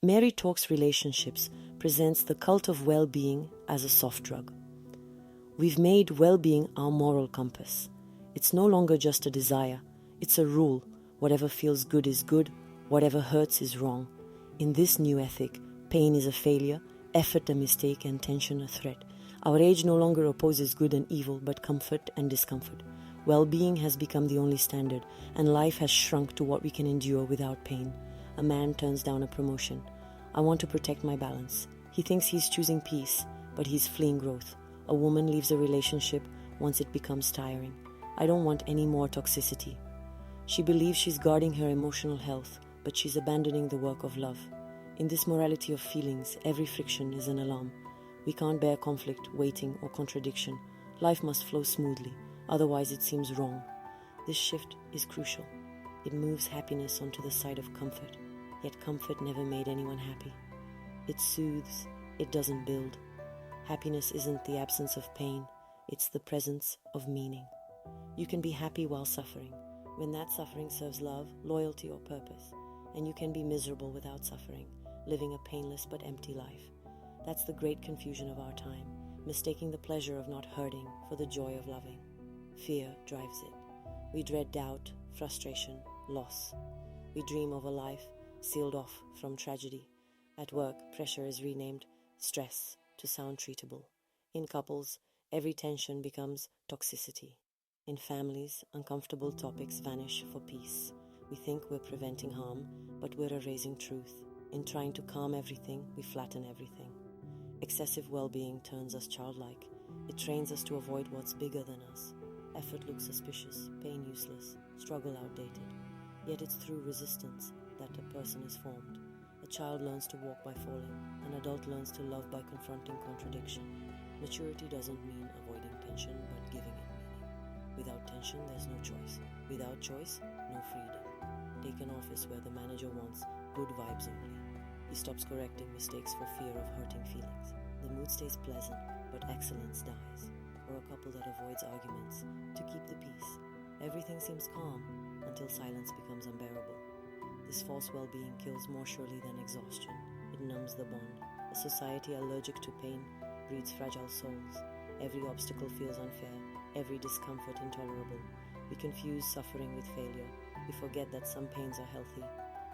Mary Talks Relationships presents the cult of well-being as a soft drug. We've made well-being our moral compass. It's no longer just a desire, it's a rule. Whatever feels good is good, whatever hurts is wrong. In this new ethic, pain is a failure, effort a mistake, and tension a threat. Our age no longer opposes good and evil, but comfort and discomfort. Well-being has become the only standard, and life has shrunk to what we can endure without pain. A man turns down a promotion. I want to protect my balance. He thinks he's choosing peace, but he's fleeing growth. A woman leaves a relationship once it becomes tiring. I don't want any more toxicity. She believes she's guarding her emotional health, but she's abandoning the work of love. In this morality of feelings, every friction is an alarm. We can't bear conflict, waiting, or contradiction. Life must flow smoothly, otherwise it seems wrong. This shift is crucial. It moves happiness onto the side of comfort, yet comfort never made anyone happy. It soothes, it doesn't build. Happiness isn't the absence of pain, it's the presence of meaning. You can be happy while suffering, when that suffering serves love, loyalty, or purpose. And you can be miserable without suffering, living a painless but empty life. That's the great confusion of our time, mistaking the pleasure of not hurting for the joy of loving. Fear drives it. We dread doubt, frustration, loss. We dream of a life sealed off from tragedy. At work, pressure is renamed stress to sound treatable. In couples, every tension becomes toxicity. In families, uncomfortable topics vanish for peace. We think we're preventing harm, but we're erasing truth. In trying to calm everything, we flatten everything. Excessive well-being turns us childlike. It trains us to avoid what's bigger than us. Effort looks suspicious, pain useless, struggle outdated. Yet it's through resistance that a person is formed. A child learns to walk by falling. An adult learns to love by confronting contradiction. Maturity doesn't mean avoiding tension, but giving it meaning. Without tension, there's no choice. Without choice, no freedom. Take an office where the manager wants good vibes only. He stops correcting mistakes for fear of hurting feelings. The mood stays pleasant, but excellence dies. Or a couple that avoids arguments to keep the peace. Everything seems calm until silence becomes unbearable. This false well-being kills more surely than exhaustion. It numbs the bond. A society allergic to pain breeds fragile souls. Every obstacle feels unfair, every discomfort intolerable. We confuse suffering with failure. We forget that some pains are healthy.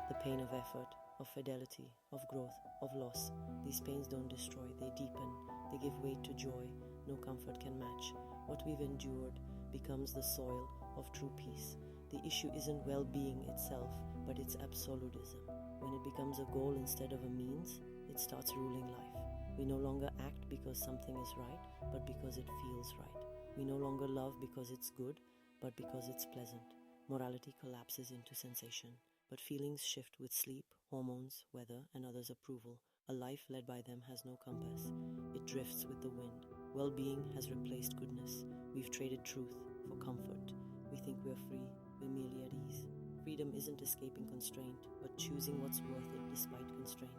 The pain of effort, of fidelity, of growth, of loss. These pains don't destroy, they deepen. They give weight to joy no comfort can match. What we've endured becomes the soil of true peace. The issue isn't well-being itself, but its absolutism. When it becomes a goal instead of a means, it starts ruling life. We no longer act because something is right, but because it feels right. We no longer love because it's good, but because it's pleasant. Morality collapses into sensation, but feelings shift with sleep, hormones, weather, and others' approval. A life led by them has no compass. It drifts with the wind. Well-being has replaced goodness. We've traded truth for comfort. We think we're free, we're merely at ease. Freedom isn't escaping constraint, but choosing what's worth it despite constraint.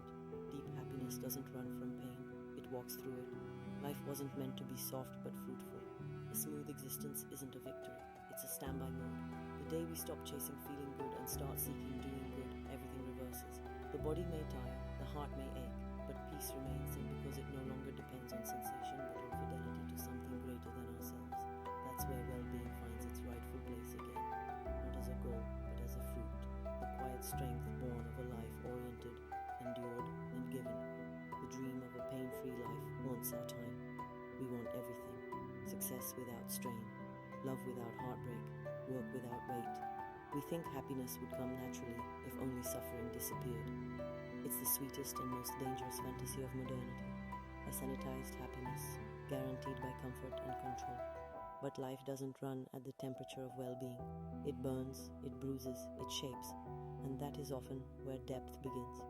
Deep happiness doesn't run from pain, it walks through it. Life wasn't meant to be soft but fruitful. A smooth existence isn't a victory, it's a standby mode. The day we stop chasing feeling good and start seeking doing good, everything reverses. The body may tire, the heart may ache, but peace remains, and because it no longer depends on sensation but on fidelity to something greater than ourselves. That's where well-being finds its rightful place again, not as a goal, but as a fruit, the quiet strength born of a life oriented, endured, and given. The dream of a pain-free life wants our time. We want everything: success without strain, love without heartbreak, work without weight. We think happiness would come naturally if only suffering disappeared. It's the sweetest and most dangerous fantasy of modernity, a sanitized happiness, guaranteed by comfort and control. But life doesn't run at the temperature of well-being. It burns, it bruises, it shapes, and that is often where depth begins.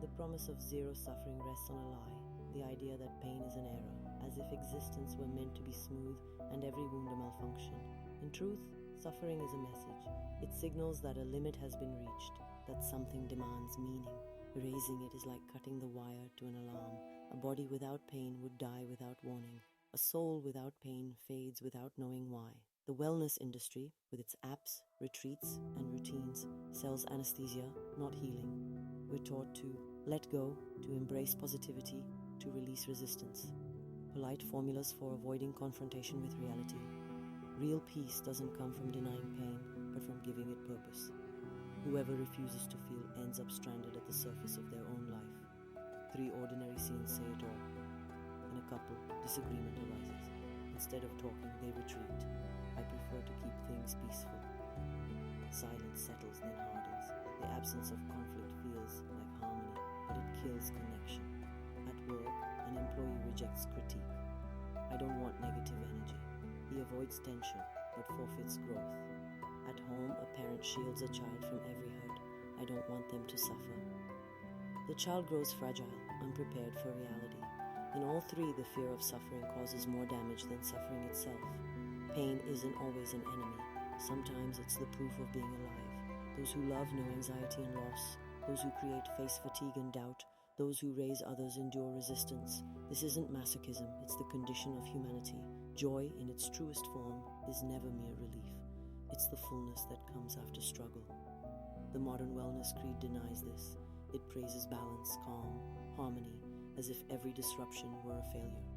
The promise of zero suffering rests on a lie, the idea that pain is an error, as if existence were meant to be smooth and every wound a malfunction. In truth, suffering is a message. It signals that a limit has been reached, that something demands meaning. Erasing it is like cutting the wire to an alarm. A body without pain would die without warning. A soul without pain fades without knowing why. The wellness industry, with its apps, retreats, and routines, sells anesthesia, not healing. We're taught to Let go, to embrace positivity, to release resistance. Polite formulas for avoiding confrontation with reality. Real peace doesn't come from denying pain, but from giving it purpose. Whoever refuses to feel ends up stranded at the surface of their own life. 3 ordinary scenes say it all. In a couple, disagreement arises. Instead of talking, they retreat. I prefer to keep things peaceful. Silence settles, then hardens. The absence of conflict feels like harmony, but it kills connection. At work, an employee rejects critique. I don't want negative energy. He avoids tension, but forfeits growth. At home, a parent shields a child from every hurt. I don't want them to suffer. The child grows fragile, unprepared for reality. In all 3, the fear of suffering causes more damage than suffering itself. Pain isn't always an enemy. Sometimes it's the proof of being alive. Those who love know anxiety and loss. Those who create face fatigue and doubt. Those who raise others endure resistance. This isn't masochism, it's the condition of humanity. Joy, in its truest form, is never mere relief. It's the fullness that comes after struggle. The modern wellness creed denies this. It praises balance, calm, harmony, as if every disruption were a failure.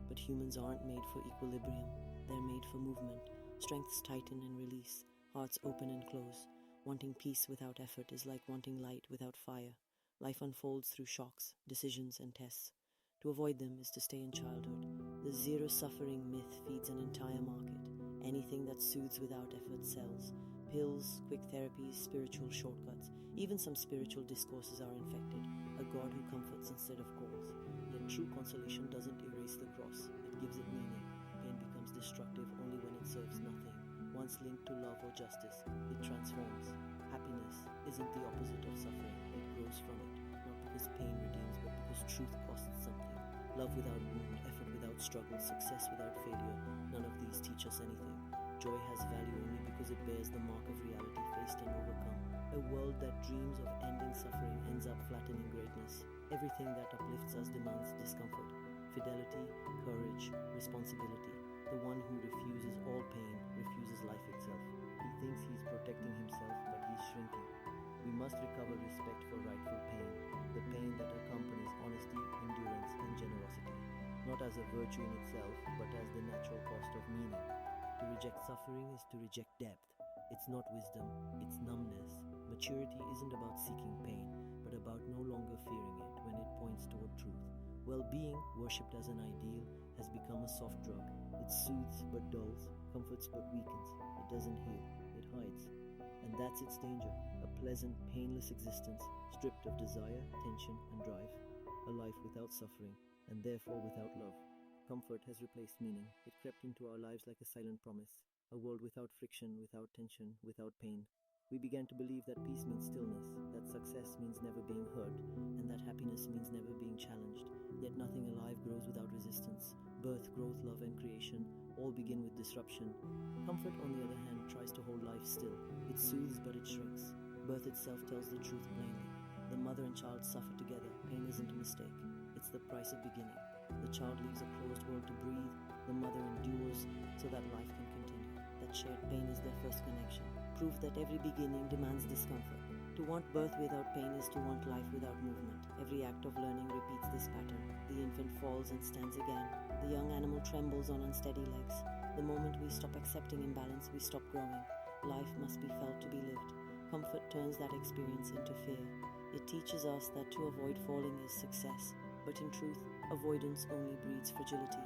But humans aren't made for equilibrium. They're made for movement. Strengths tighten and release. Hearts open and close. Wanting peace without effort is like wanting light without fire. Life unfolds through shocks, decisions, and tests. To avoid them is to stay in childhood. The zero suffering myth feeds an entire market. Anything that soothes without effort sells. Pills, quick therapies, spiritual shortcuts. Even some spiritual discourses are infected. A God who comforts instead of calls. Yet true consolation doesn't erase the cross. It gives it meaning. Pain becomes destructive only when it serves nothing. Once linked to love or justice, it transforms. Happiness isn't the opposite of suffering. It grows from it. Not because pain redeems, but because truth costs something. Love without wound, effort without struggle, success without failure. None of these teach us anything. Joy has value only because it bears the mark of reality faced and overcome. A world that dreams of ending suffering ends up flattening greatness. Everything that uplifts us demands discomfort. Fidelity, courage, responsibility. The one who refuses all pain refuses life itself. He thinks he's protecting himself, but he's shrinking. We must recover respect for rightful pain, the pain that accompanies honesty, endurance, and generosity, not as a virtue in itself, but as the natural cost of meaning. To reject suffering is to reject depth. It's not wisdom, it's numbness. Maturity isn't about seeking pain, but about no longer fearing it when it points toward truth. Well-being, worshipped as an ideal, has become a soft drug. It soothes but dulls, comforts but weakens. It doesn't heal, it hides. And that's its danger, a pleasant, painless existence, stripped of desire, tension, and drive. A life without suffering, and therefore without love. Comfort has replaced meaning. It crept into our lives like a silent promise. A world without friction, without tension, without pain. We began to believe that peace means stillness, that success means never being hurt, and that happiness means never being challenged. Yet nothing alive grows without resistance. Birth, growth, love, and creation all begin with disruption. Comfort, on the other hand, tries to hold life still. It soothes, but it shrinks. Birth itself tells the truth plainly. The mother and child suffer together. Pain isn't a mistake. It's the price of beginning. The child leaves a closed world to breathe. The mother endures so that life can continue. That shared pain is their first connection. Proof that every beginning demands discomfort. To want birth without pain is to want life without movement. Every act of learning repeats this pattern. The infant falls and stands again. The young animal trembles on unsteady legs. The moment we stop accepting imbalance, we stop growing. Life must be felt to be lived. Comfort turns that experience into fear. It teaches us that to avoid falling is success. But in truth, avoidance only breeds fragility.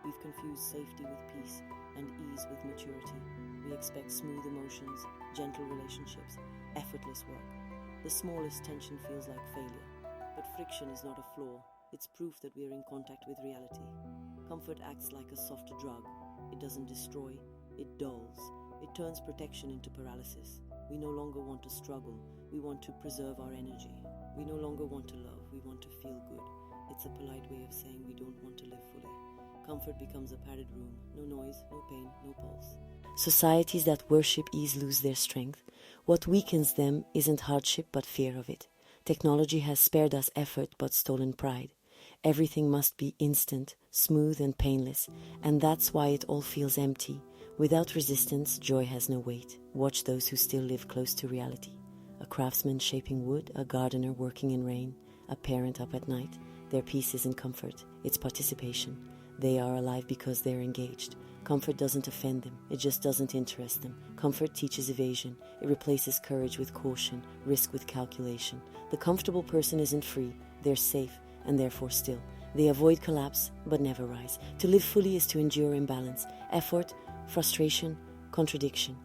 We've confused safety with peace and ease with maturity. We expect smooth emotions, gentle relationships, effortless work. The smallest tension feels like failure. But friction is not a flaw. It's proof that we are in contact with reality. Comfort acts like a soft drug. It doesn't destroy, it dulls. It turns protection into paralysis. We no longer want to struggle. We want to preserve our energy. We no longer want to love. We want to feel good. It's a polite way of saying we don't want to live fully. Comfort becomes a padded room. No noise, no pain, no pulse. Societies that worship ease lose their strength. What weakens them isn't hardship but fear of it. Technology has spared us effort but stolen pride. Everything must be instant, smooth and painless, and that's why it all feels empty. Without resistance, joy has no weight. Watch those who still live close to reality. A craftsman shaping wood, a gardener working in rain, A parent up at night, their peace isn't comfort, it's participation. They are alive because they're engaged. Comfort doesn't offend them, it just doesn't interest them. Comfort teaches evasion, it replaces courage with caution, risk with calculation. The comfortable person isn't free, they're safe and therefore still. They avoid collapse but never rise. To live fully is to endure imbalance, effort, frustration, contradiction.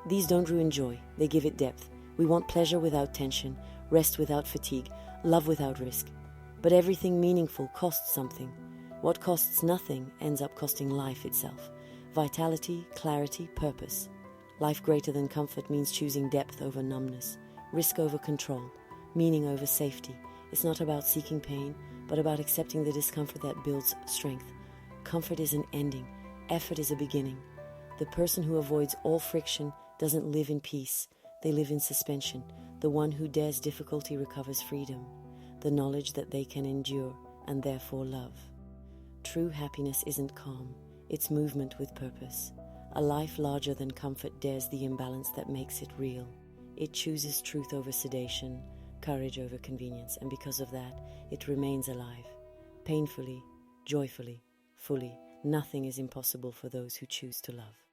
These don't ruin joy, they give it depth. We want pleasure without tension, rest without fatigue, love without risk. But everything meaningful costs something. What costs nothing ends up costing life itself. Vitality, clarity, purpose. Life greater than comfort means choosing depth over numbness, risk over control, meaning over safety. It's not about seeking pain, but about accepting the discomfort that builds strength. Comfort is an ending, effort is a beginning. The person who avoids all friction doesn't live in peace, they live in suspension. The one who dares difficulty recovers freedom, the knowledge that they can endure and therefore love. True happiness isn't calm, it's movement with purpose. A life larger than comfort dares the imbalance that makes it real. It chooses truth over sedation, courage over convenience, and because of that, it remains alive. Painfully, joyfully, fully, nothing is impossible for those who choose to love.